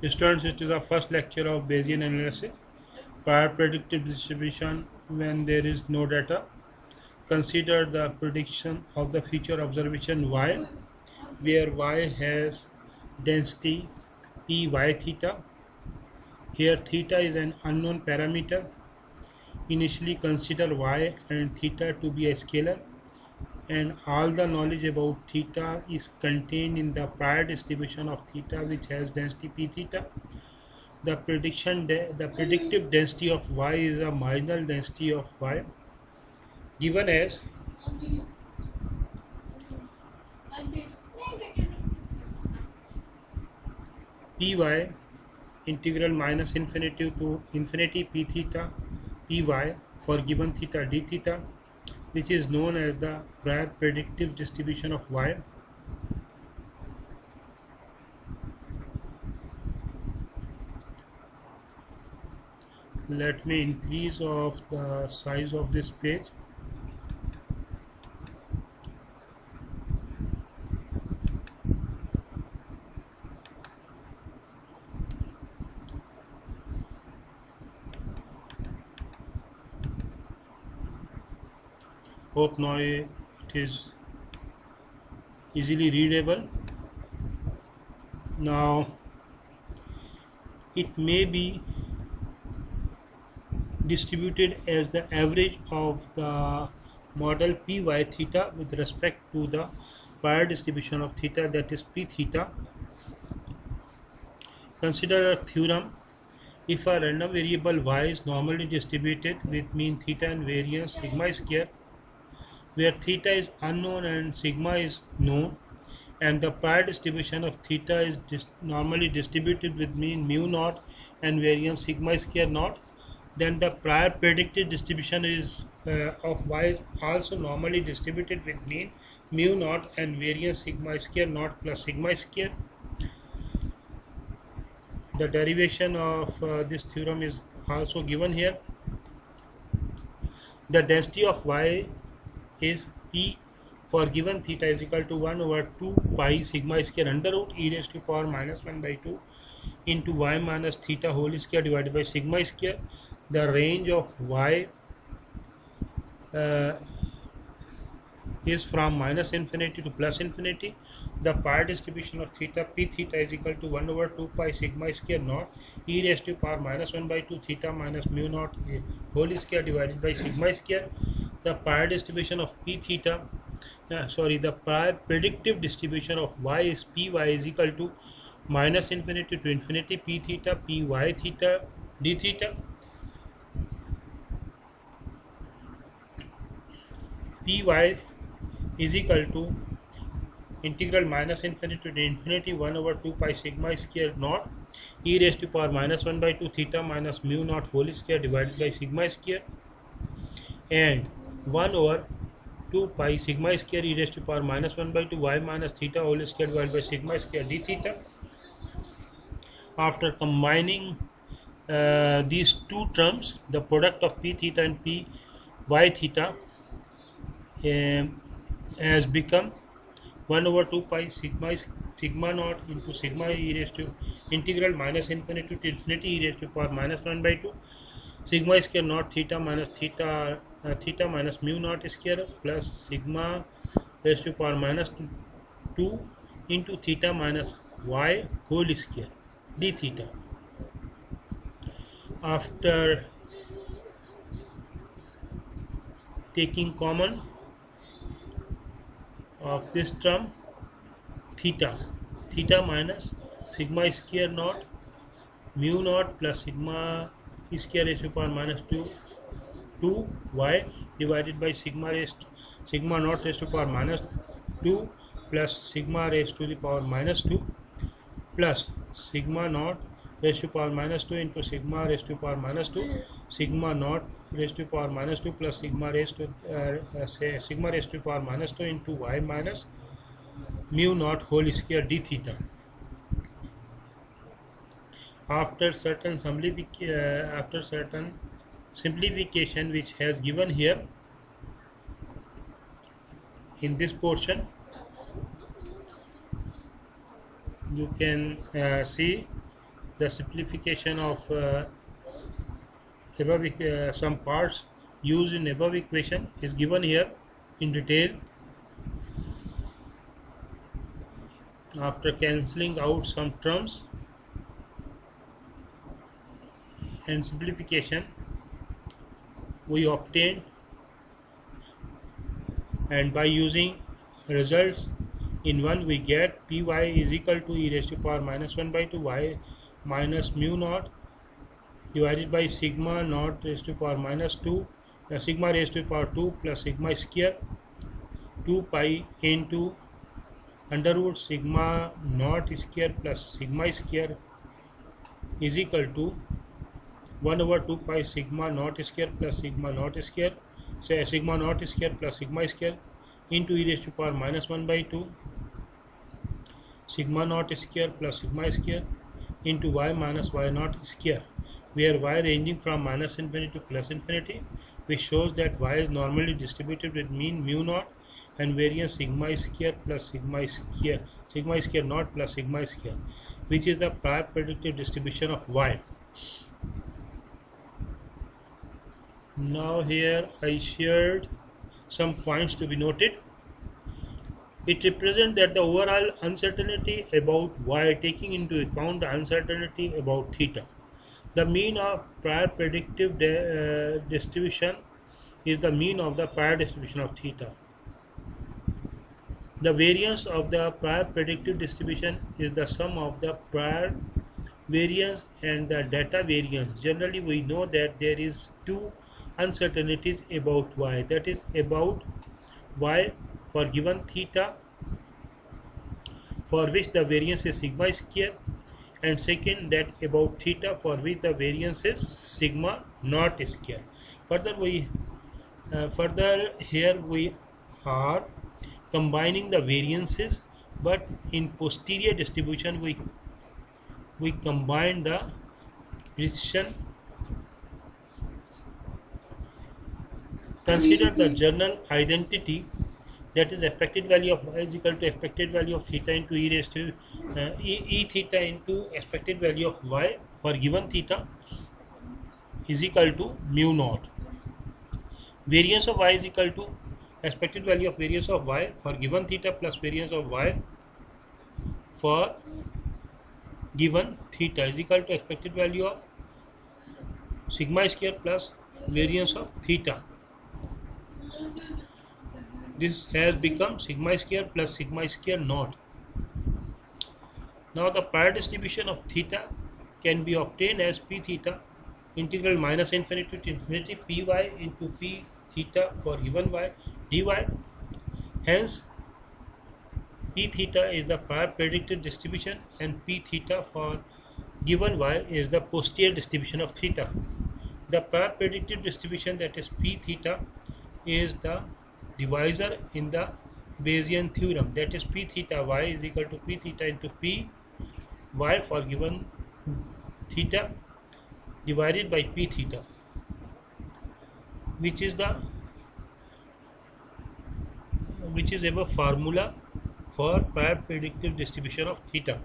Students, it is the first lecture of Bayesian analysis. Prior predictive distribution when there is no data. Consider the prediction of the future observation y, where y has density p y theta. Here theta is an unknown parameter. Initially consider y and theta to be a scalar, and all the knowledge about theta is contained in the prior distribution of theta, which has density p theta. The predictive density of y is a marginal density of y, given as py integral minus infinity to infinity p theta py for given theta d theta, which is known as the prior predictive distribution of y. Let me increase of the size of this page. Hope now it is easily readable. Now it may be distributed as the average of the model py theta with respect to the prior distribution of theta, that is p theta. Consider a theorem. If a random variable y is normally distributed with mean theta and variance sigma square, where theta is unknown and sigma is known, and the prior distribution of theta is normally distributed with mean mu naught and variance sigma square naught, then the prior predicted distribution is of y is also normally distributed with mean mu naught and variance sigma square naught plus sigma square. The derivation of this theorem is also given here. The density of y is p for given theta is equal to 1 over 2 pi sigma square under root e raised to power minus 1 by 2 into y minus theta whole square divided by sigma square. The range of y is from minus infinity to plus infinity. The prior distribution of theta p theta is equal to 1 over 2 pi sigma square naught e raised to power minus 1 by 2 theta minus mu naught whole square divided by sigma square. The prior distribution of p theta the prior predictive distribution of y is py is equal to minus infinity to infinity p theta py theta d theta. Py is equal to integral minus infinity to infinity 1 over 2 pi sigma square naught e raised to power minus 1 by 2 theta minus mu naught whole square divided by sigma square, and 1 over 2 pi sigma square e raised to power minus 1 by 2 y minus theta whole square divided by sigma square d theta. After combining these two terms, the product of p theta and p y theta has become 1 over 2 pi sigma naught into sigma e raised to integral minus infinity to infinity e raised to power minus 1 by 2 sigma square naught theta minus mu naught square plus sigma raised to power minus 2 into theta minus y whole square d theta. After taking common of this term theta minus sigma square naught mu naught plus sigma square raised to power minus 2 y divided by sigma naught raised to power minus 2 plus sigma raised to the power minus 2 plus sigma naught raised to power minus 2 into sigma raised to power minus 2 sigma naught raised to power minus 2 plus sigma raised to power minus 2 into y minus mu naught whole square d theta. After certain simplification which has given here in this portion, you can see The simplification of some parts used in above equation is given here in detail. After cancelling out some terms and simplification, we obtained, and by using results in one we get py is equal to e raised to power minus 1 by 2 y minus mu naught divided by sigma naught raised to power minus 2 sigma raised to power 2 plus sigma square 2 pi into under root sigma naught square plus sigma square is equal to 1 over 2 pi sigma naught square plus sigma naught square, say sigma naught square plus sigma square into e raised to power minus 1 by 2 sigma naught square plus sigma square into y minus y naught square, where y ranging from minus infinity to plus infinity, which shows that y is normally distributed with mean mu naught and variance sigma square plus sigma square naught plus sigma square, which is the prior predictive distribution of y. Now here I shared some points to be noted. It represents that the overall uncertainty about y taking into account the uncertainty about theta. The mean of prior predictive distribution is the mean of the prior distribution of theta. The variance of the prior predictive distribution is the sum of the prior variance and the data variance. Generally, we know that there is two uncertainties about y, that is about y for given theta, for which the variance is sigma square, and second that about theta for which the variance is sigma naught square. Further here we are combining the variances, but in posterior distribution we combine the precision. Consider the general identity, that is expected value of y is equal to expected value of theta into e raised to e theta into expected value of y for given theta is equal to mu naught. Variance of y is equal to expected value of variance of y for given theta plus variance of y for given theta is equal to expected value of sigma square plus variance of theta. This has become sigma square plus sigma square naught. Now the prior distribution of theta can be obtained as p theta integral minus infinity to infinity py into p theta for given y dy. Hence p theta is the prior predicted distribution and p theta for given y is the posterior distribution of theta. The prior predicted distribution, that is p theta, is the divisor in the Bayesian theorem, that is p theta y is equal to p theta into p y for given theta divided by p theta, which is a formula for prior predictive distribution of theta.